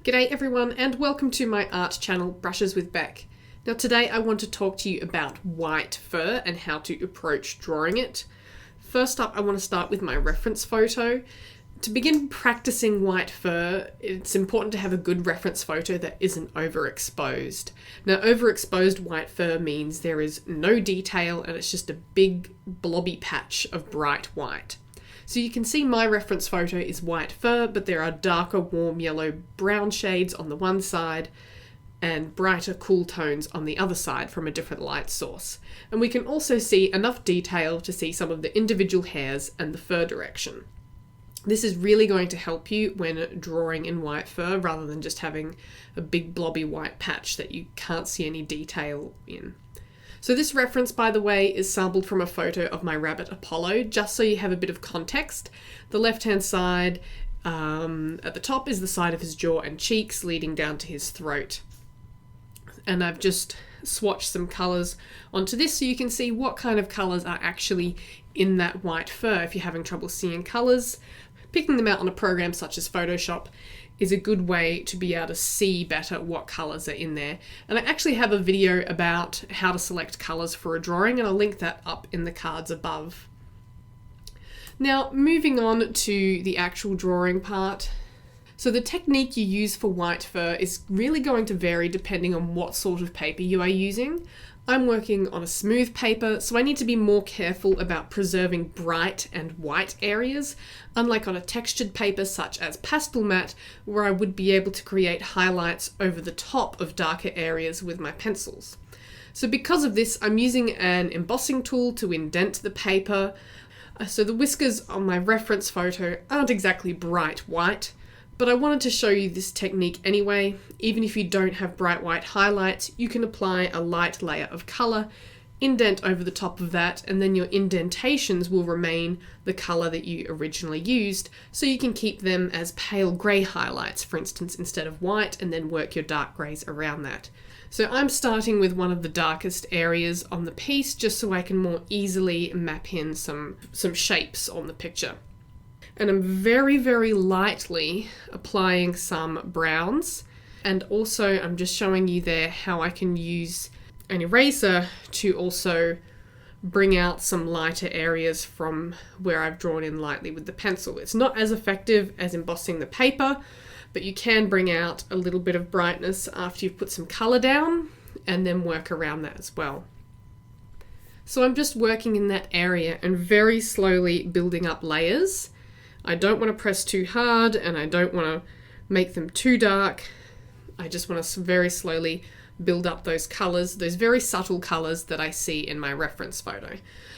G'day everyone and welcome to my art channel Brushes with Beck. Now today I want to talk to you about white fur and how to approach drawing it. First up I want to start with my reference photo. To begin practicing white fur, it's important to have a good reference photo that isn't overexposed. Now overexposed white fur means there is no detail and it's just a big blobby patch of bright white. So you can see my reference photo is white fur, but there are darker warm yellow brown shades on the one side and brighter cool tones on the other side from a different light source. And we can also see enough detail to see some of the individual hairs and the fur direction. This is really going to help you when drawing in white fur rather than just having a big blobby white patch that you can't see any detail in. So this reference, by the way, is sampled from a photo of my rabbit Apollo, just so you have a bit of context. The left-hand side at the top is the side of his jaw and cheeks leading down to his throat. And I've just swatched some colours onto this so you can see what kind of colours are actually in that white fur. If you're having trouble seeing colours, picking them out on a program such as Photoshop is a good way to be able to see better what colours are in there. And I actually have a video about how to select colours for a drawing, and I'll link that up in the cards above. Now, moving on to the actual drawing part. So the technique you use for white fur is really going to vary depending on what sort of paper you are using. I'm working on a smooth paper, so I need to be more careful about preserving bright and white areas, unlike on a textured paper such as pastel matte, where I would be able to create highlights over the top of darker areas with my pencils. So because of this, I'm using an embossing tool to indent the paper. So the whiskers on my reference photo aren't exactly bright white, but I wanted to show you this technique anyway. Even if you don't have bright white highlights, you can apply a light layer of colour, indent over the top of that, and then your indentations will remain the colour that you originally used, so you can keep them as pale grey highlights, for instance, instead of white, and then work your dark greys around that. So I'm starting with one of the darkest areas on the piece, just so I can more easily map in some shapes on the picture. And I'm very, very lightly applying some browns. And also I'm just showing you there how I can use an eraser to also bring out some lighter areas from where I've drawn in lightly with the pencil. It's not as effective as embossing the paper, but you can bring out a little bit of brightness after you've put some colour down and then work around that as well. So I'm just working in that area and very slowly building up layers. I don't want to press too hard and I don't want to make them too dark. I just want to very slowly build up those colours, those very subtle colours that I see in my reference photo.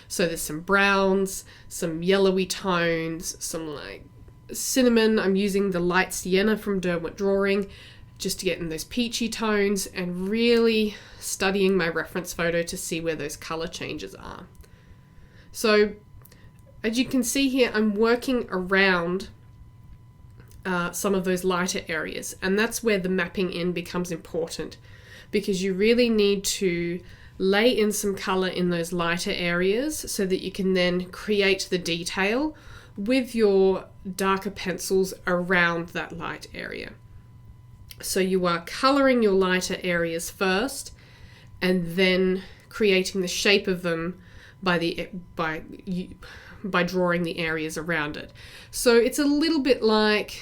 So there's some browns, some yellowy tones, some like cinnamon. I'm using the light sienna from Derwent Drawing just to get in those peachy tones and really studying my reference photo to see where those colour changes are. So as you can see here, I'm working around some of those lighter areas, and that's where the mapping in becomes important, because you really need to lay in some colour in those lighter areas so that you can then create the detail with your darker pencils around that light area. So you are colouring your lighter areas first and then creating the shape of them by drawing the areas around it. So it's a little bit like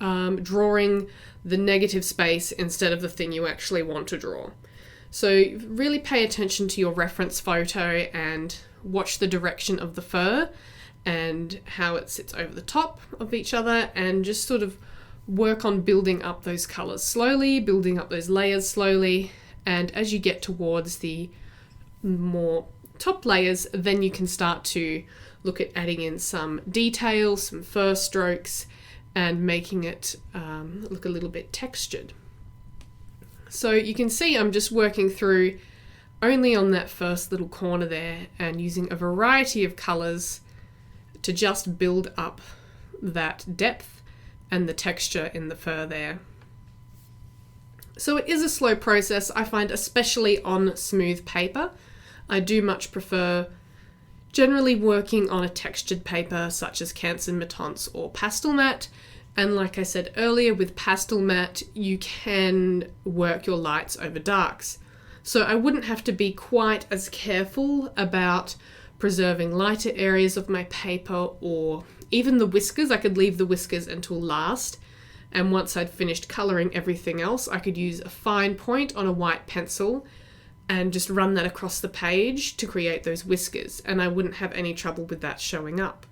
drawing the negative space instead of the thing you actually want to draw. So really pay attention to your reference photo and watch the direction of the fur and how it sits over the top of each other, and just sort of work on building up those colours slowly, building up those layers slowly, and as you get towards the more top layers, then you can start to look at adding in some detail, some fur strokes, and making it look a little bit textured. So you can see I'm just working through only on that first little corner there and using a variety of colours to just build up that depth and the texture in the fur there. So it is a slow process, I find, especially on smooth paper. I do much prefer generally working on a textured paper such as Canson Matons or Pastel Matte, And like I said earlier, with pastel matte, you can work your lights over darks. So I wouldn't have to be quite as careful about preserving lighter areas of my paper, or even the whiskers. I could leave the whiskers until last. And once I'd finished colouring everything else, I could use a fine point on a white pencil and just run that across the page to create those whiskers. And I wouldn't have any trouble with that showing up.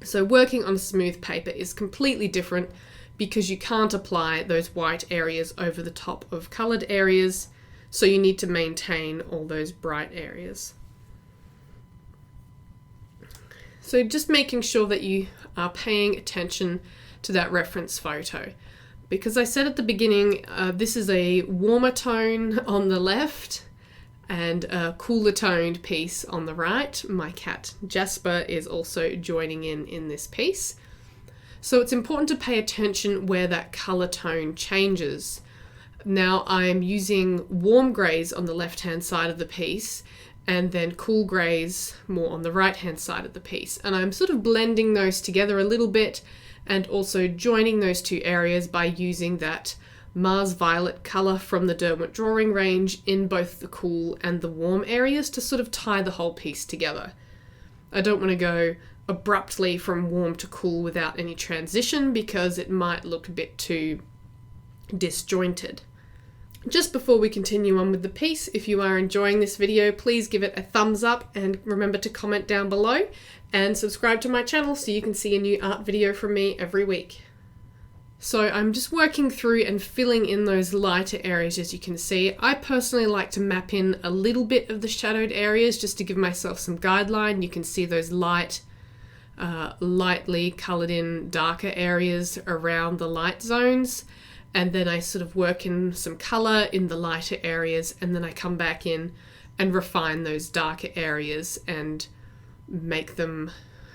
So working on smooth paper is completely different because you can't apply those white areas over the top of coloured areas, so you need to maintain all those bright areas. So just making sure that you are paying attention to that reference photo. Because I said at the beginning, this is a warmer tone on the left and a cooler toned piece on the right. My cat Jasper is also joining in this piece. So it's important to pay attention where that colour tone changes. Now I'm using warm greys on the left hand side of the piece and then cool greys more on the right hand side of the piece. And I'm sort of blending those together a little bit and also joining those two areas by using that Mars Violet colour from the Derwent Drawing range in both the cool and the warm areas to sort of tie the whole piece together. I don't want to go abruptly from warm to cool without any transition because it might look a bit too disjointed. Just before we continue on with the piece, if you are enjoying this video, please give it a thumbs up and remember to comment down below and subscribe to my channel so you can see a new art video from me every week. So I'm just working through and filling in those lighter areas, as you can see. I personally like to map in a little bit of the shadowed areas just to give myself some guideline. You can see those lightly coloured in darker areas around the light zones. And then I sort of work in some colour in the lighter areas, and then I come back in and refine those darker areas and make them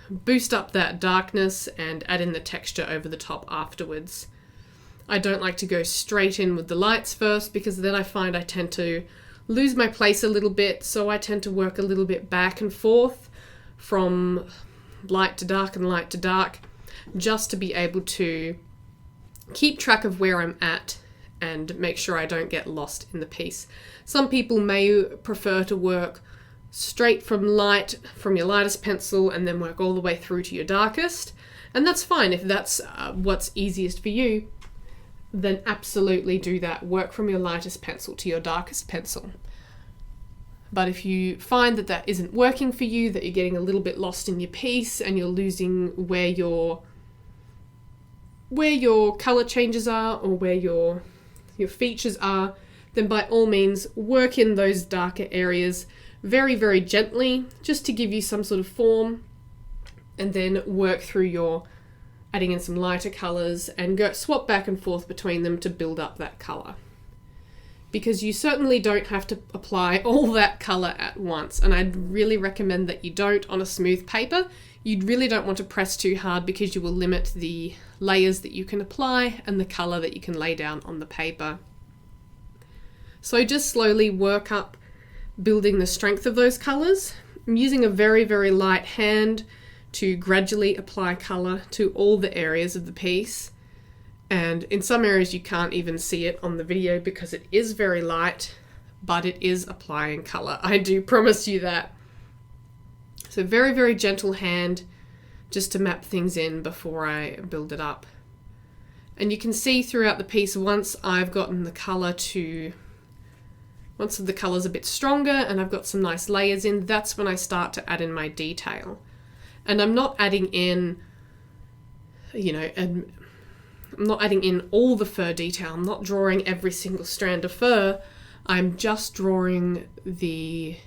boost up that darkness and add in the texture over the top afterwards. I don't like to go straight in with the lights first because then I find I tend to lose my place a little bit, so I tend to work a little bit back and forth from light to dark and light to dark just to be able to keep track of where I'm at and make sure I don't get lost in the piece. Some people may prefer to work straight from your lightest pencil and then work all the way through to your darkest, and that's fine. If that's what's easiest for you, then absolutely do that. Work from your lightest pencil to your darkest pencil. But if you find that that isn't working for you, that you're getting a little bit lost in your piece and you're losing where your color changes are or where your features are, then by all means work in those darker areas very, very gently, just to give you some sort of form, and then work through adding in some lighter colors and swap back and forth between them to build up that color. Because you certainly don't have to apply all that color at once, and I'd really recommend that you don't on a smooth paper. You really don't want to press too hard because you will limit the layers that you can apply and the color that you can lay down on the paper. So just slowly work up building the strength of those colors. I'm using a very, very light hand to gradually apply color to all the areas of the piece. And in some areas you can't even see it on the video because it is very light, but it is applying color. I do promise you that. So very, very gentle hand just to map things in before I build it up. And you can see throughout the piece, once I've gotten the color once the color's a bit stronger and I've got some nice layers in, that's when I start to add in my detail. And I'm not adding in, I'm not adding in all the fur detail. I'm not drawing every single strand of fur. I'm just drawing the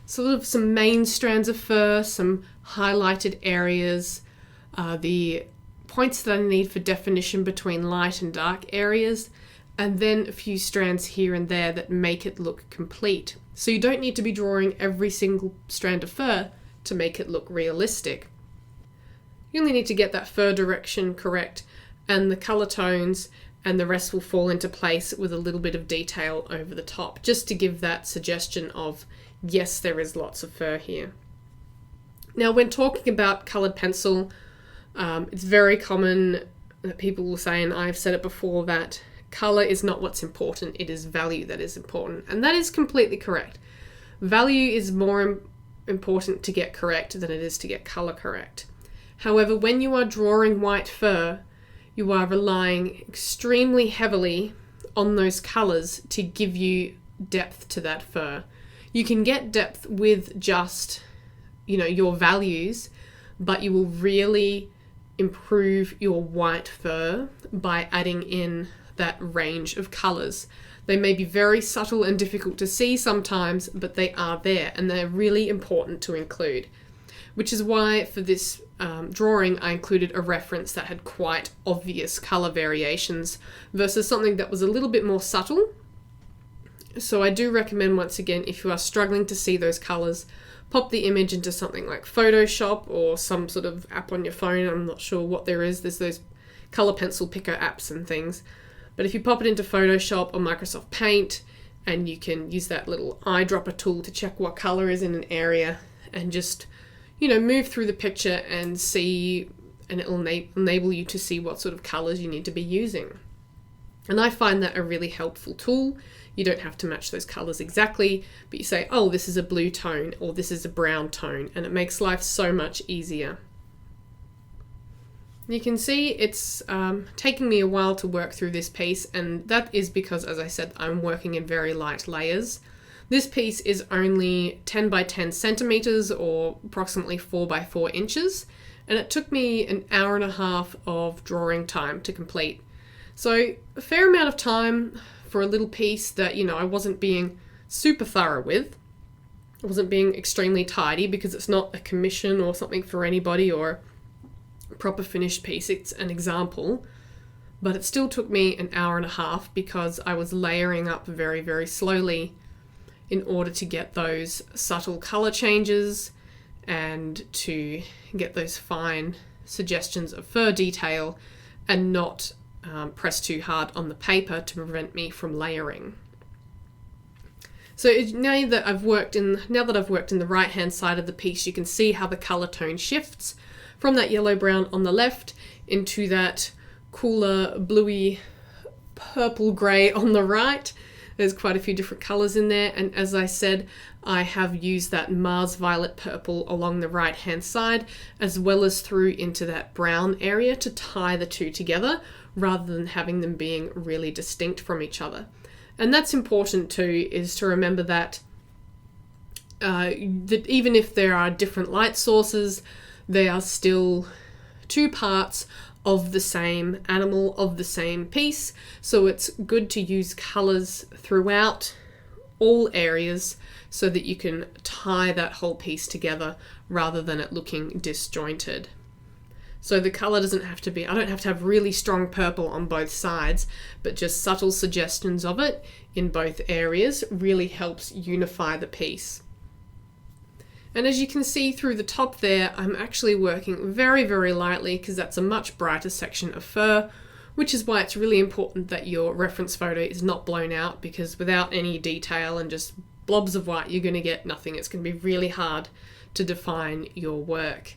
sort of some main strands of fur, some highlighted areas, the points that I need for definition between light and dark areas, and then a few strands here and there that make it look complete. So you don't need to be drawing every single strand of fur to make it look realistic. You only need to get that fur direction correct and the color tones, and the rest will fall into place with a little bit of detail over the top, just to give that suggestion of, yes, there is lots of fur here. Now, when talking about colored pencil, It's very common that people will say, and I've said it before, that colour is not what's important, it is value that is important. And that is completely correct. Value is more important to get correct than it is to get colour correct. However, when you are drawing white fur, you are relying extremely heavily on those colours to give you depth to that fur. You can get depth with just, your values, but you will really improve your white fur by adding in that range of colours. They may be very subtle and difficult to see sometimes, but they are there and they're really important to include. Which is why for this drawing I included a reference that had quite obvious colour variations versus something that was a little bit more subtle. So I do recommend, once again, if you are struggling to see those colours, pop the image into something like Photoshop or some sort of app on your phone. I'm not sure what there is. There's those colour pencil picker apps and things. But if you pop it into Photoshop or Microsoft Paint, and you can use that little eyedropper tool to check what colour is in an area and just, move through the picture and see, and it'll enable you to see what sort of colours you need to be using. And I find that a really helpful tool. You don't have to match those colours exactly, but you say, oh, this is a blue tone or this is a brown tone, and it makes life so much easier. You can see it's taking me a while to work through this piece, and that is because, as I said, I'm working in very light layers. This piece is only 10 by 10 centimeters or approximately 4 by 4 inches, and it took me an hour and a half of drawing time to complete. So a fair amount of time for a little piece that, I wasn't being super thorough with. I wasn't being extremely tidy because it's not a commission or something for anybody or proper finished piece. It's an example, but it still took me an hour and a half because I was layering up very, very slowly in order to get those subtle color changes and to get those fine suggestions of fur detail and not press too hard on the paper to prevent me from layering. So now that I've worked in the right hand side of the piece, you can see how the color tone shifts from that yellow brown on the left into that cooler bluey purple grey on the right. There's quite a few different colors in there, and as I said, I have used that Mars violet purple along the right hand side as well as through into that brown area to tie the two together rather than having them being really distinct from each other. And that's important too, is to remember that that even if there are different light sources, they are still two parts of the same animal, of the same piece. So it's good to use colors throughout all areas so that you can tie that whole piece together rather than it looking disjointed. So the color doesn't have to be, I don't have to have really strong purple on both sides, but just subtle suggestions of it in both areas really helps unify the piece. And as you can see through the top there, I'm actually working very, very lightly because that's a much brighter section of fur, which is why it's really important that your reference photo is not blown out, because without any detail and just blobs of white, you're going to get nothing. It's going to be really hard to define your work.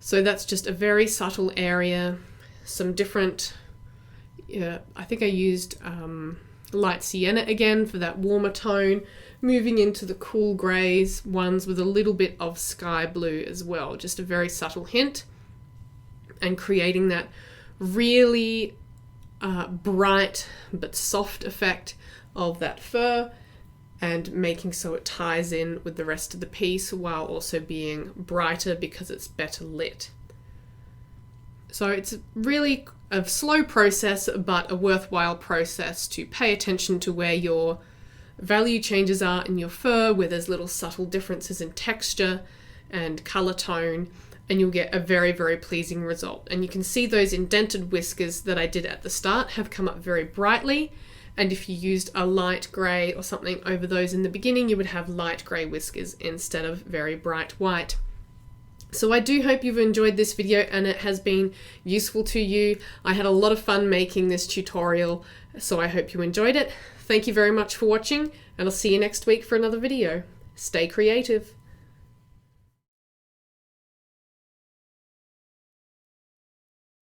So that's just a very subtle area, some different, I think I used light sienna again for that warmer tone, moving into the cool greys ones with a little bit of sky blue as well, just a very subtle hint, and creating that really bright but soft effect of that fur and making so it ties in with the rest of the piece while also being brighter because it's better lit. So it's really a slow process but a worthwhile process to pay attention to where your value changes are in your fur, where there's little subtle differences in texture and color tone, and you'll get a very, very pleasing result. And you can see those indented whiskers that I did at the start have come up very brightly, and if you used a light grey or something over those in the beginning, you would have light grey whiskers instead of very bright white. So I do hope you've enjoyed this video and it has been useful to you. I had a lot of fun making this tutorial, so I hope you enjoyed it. Thank you very much for watching, and I'll see you next week for another video. Stay creative.